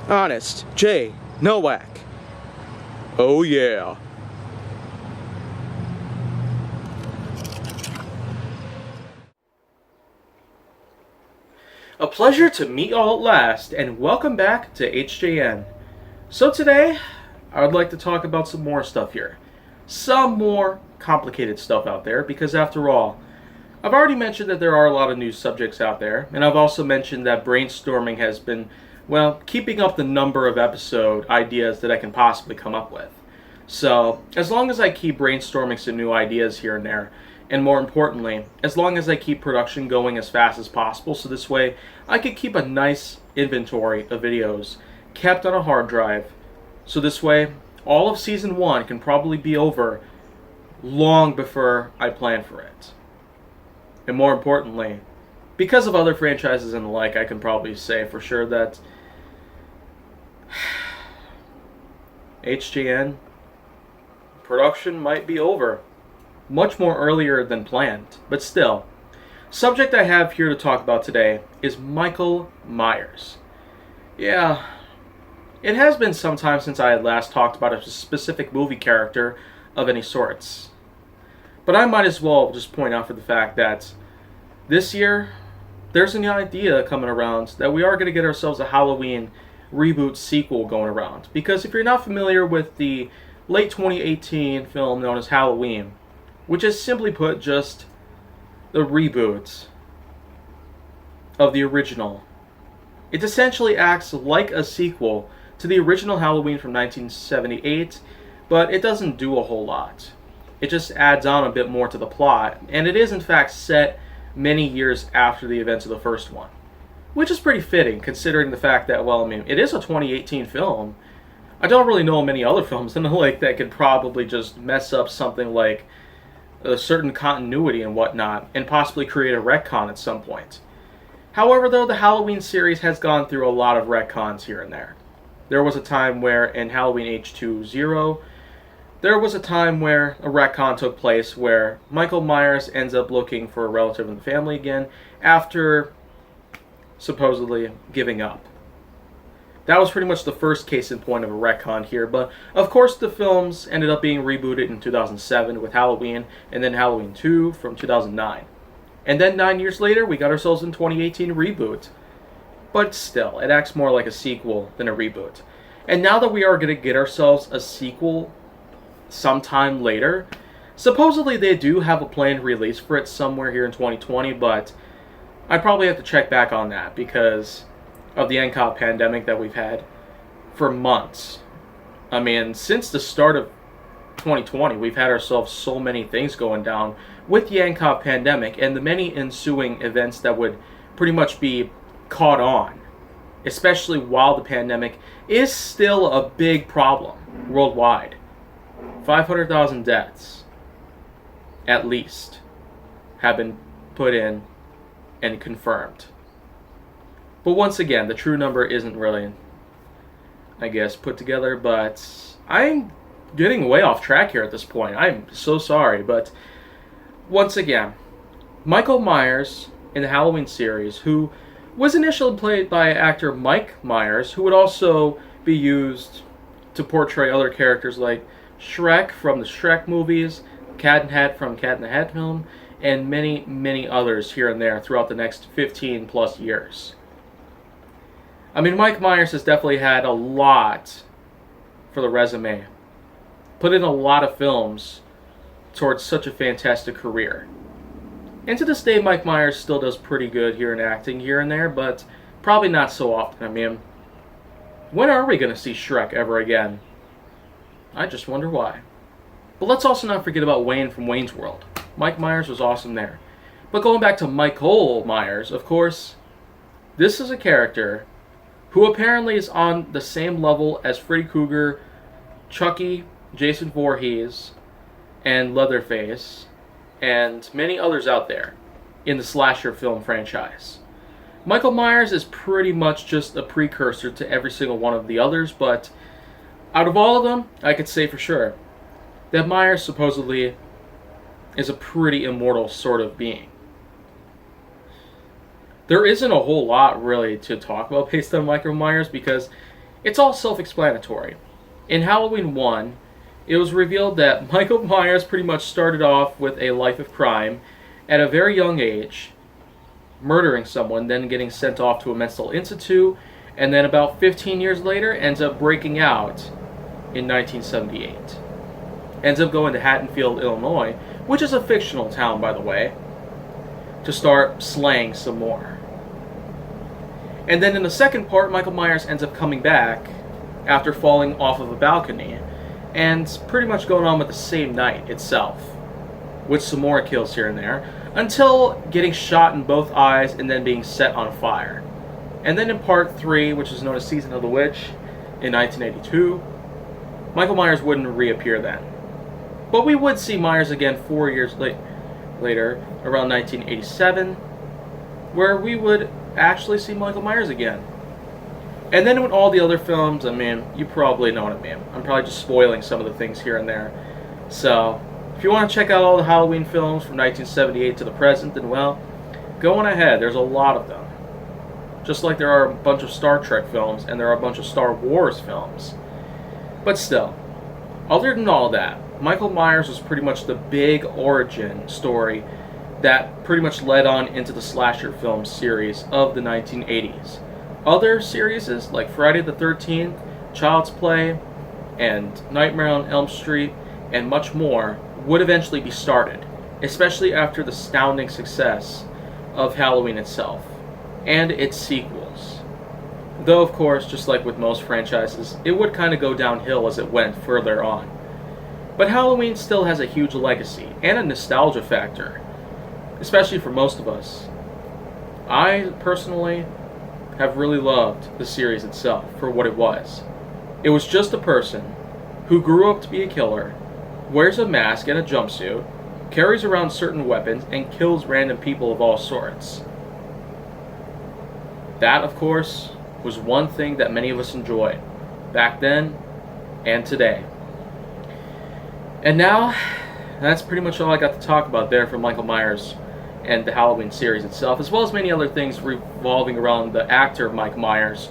Honest J. Nowak. Oh yeah. A pleasure to meet y'all at last, and welcome back to HJN. So today, I would like to talk about some more stuff here. Some more complicated stuff out there, because after all, I've already mentioned that there are a lot of new subjects out there, and I've also mentioned that brainstorming has been, well, keeping up the number of episode ideas that I can possibly come up with. So, as long as I keep brainstorming some new ideas here and there, and more importantly, as long as I keep production going as fast as possible, so this way I could keep a nice inventory of videos kept on a hard drive, so this way all of season 1 can probably be over long before I plan for it. And more importantly, because of other franchises and the like, I can probably say for sure that HJN production might be over much more earlier than planned. But still, subject I have here to talk about today is Michael Myers. Yeah, it has been some time since I had last talked about a specific movie character of any sorts. But I might as well just point out for the fact that this year, there's an idea coming around that we are going to get ourselves a Halloween reboot sequel going around. Because if you're not familiar with the late 2018 film known as Halloween, which is simply put just the reboot of the original, it essentially acts like a sequel to the original Halloween from 1978, but it doesn't do a whole lot. It just adds on a bit more to the plot, and it is in fact set many years after the events of the first one. Which is pretty fitting, considering the fact that, well, I mean, it is a 2018 film. I don't really know many other films in the like that could probably just mess up something like a certain continuity and whatnot, and possibly create a retcon at some point. However, though, the Halloween series has gone through a lot of retcons here and there. There was a time where in Halloween H2O, there was a time where a retcon took place where Michael Myers ends up looking for a relative in the family again after supposedly giving up. That was pretty much the first case in point of a retcon here, but of course the films ended up being rebooted in 2007 with Halloween, and then Halloween 2 from 2009. And then 9 years later, we got ourselves in 2018 reboot. But still, it acts more like a sequel than a reboot. And now that we are going to get ourselves a sequel sometime later, supposedly they do have a planned release for it somewhere here in 2020, but I probably have to check back on that because of the NCOV pandemic that we've had for months. I mean, since the start of 2020, we've had ourselves so many things going down with the NCOV pandemic and the many ensuing events that would pretty much be caught on, especially while the pandemic is still a big problem worldwide. 500,000 deaths, at least, have been put in and confirmed. But once again, the true number isn't really, I guess, put together, but I'm getting way off track here at this point. I'm so sorry, but once again, Michael Myers in the Halloween series, who was initially played by actor Mike Myers, who would also be used to portray other characters like Shrek from the Shrek movies, Cat in Hat from Cat in the Hat film, and many, many others here and there throughout the next 15 plus years. I mean, Mike Myers has definitely had a lot for the resume. Put in a lot of films towards such a fantastic career. And to this day, Mike Myers still does pretty good here in acting here and there, but probably not so often. I mean, when are we going to see Shrek ever again? I just wonder why. But let's also not forget about Wayne from Wayne's World. Mike Myers was awesome there. But going back to Michael Myers, of course, this is a character who apparently is on the same level as Freddy Krueger, Chucky, Jason Voorhees, and Leatherface, and many others out there in the slasher film franchise. Michael Myers is pretty much just a precursor to every single one of the others, but out of all of them, I could say for sure that Myers supposedly is a pretty immortal sort of being. There isn't a whole lot really to talk about based on Michael Myers because It's all self-explanatory. In Halloween 1, it was revealed that Michael Myers pretty much started off with a life of crime at a very young age, murdering someone, then getting sent off to a mental institute, and then about 15 years later ends up breaking out in 1978. Ends up going to Haddonfield, Illinois, which is a fictional town, by the way, to start slaying some more. And then in the second part, Michael Myers ends up coming back after falling off of a balcony, and pretty much going on with the same night itself, with some more kills here and there, until getting shot in both eyes and then being set on fire. And then in part 3, which is known as Season of the Witch, in 1982, Michael Myers wouldn't reappear then. But we would see Myers again 4 years later, around 1987, where we would actually see Michael Myers again. And then with all the other films, I mean, you probably know what I mean. I'm probably just spoiling some of the things here and there. So, if you want to check out all the Halloween films from 1978 to the present, then well, go on ahead. There's a lot of them. Just like there are a bunch of Star Trek films and there are a bunch of Star Wars films. But still, other than all that, Michael Myers was pretty much the big origin story that pretty much led on into the slasher film series of the 1980s. Other series like Friday the 13th, Child's Play, and Nightmare on Elm Street, and much more would eventually be started, especially after the astounding success of Halloween itself and its sequels. Though, of course, just like with most franchises, it would kind of go downhill as it went further on. But Halloween still has a huge legacy and a nostalgia factor, especially for most of us. I personally have really loved the series itself for what it was. It was just a person who grew up to be a killer, wears a mask and a jumpsuit, carries around certain weapons, and kills random people of all sorts. That, of course, was one thing that many of us enjoyed back then and today. And now, that's pretty much all I got to talk about there for Michael Myers and the Halloween series itself, as well as many other things revolving around the actor Mike Myers,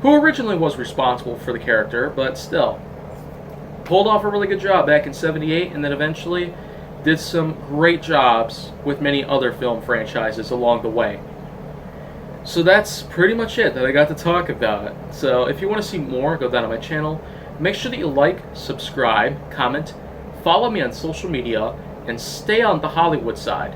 who originally was responsible for the character, but still pulled off a really good job back in '78, and then eventually did some great jobs with many other film franchises along the way. So that's pretty much it that I got to talk about. So if you want to see more, go down to my channel. Make sure that you like, subscribe, comment, follow me on social media, and stay on the Hollywood side.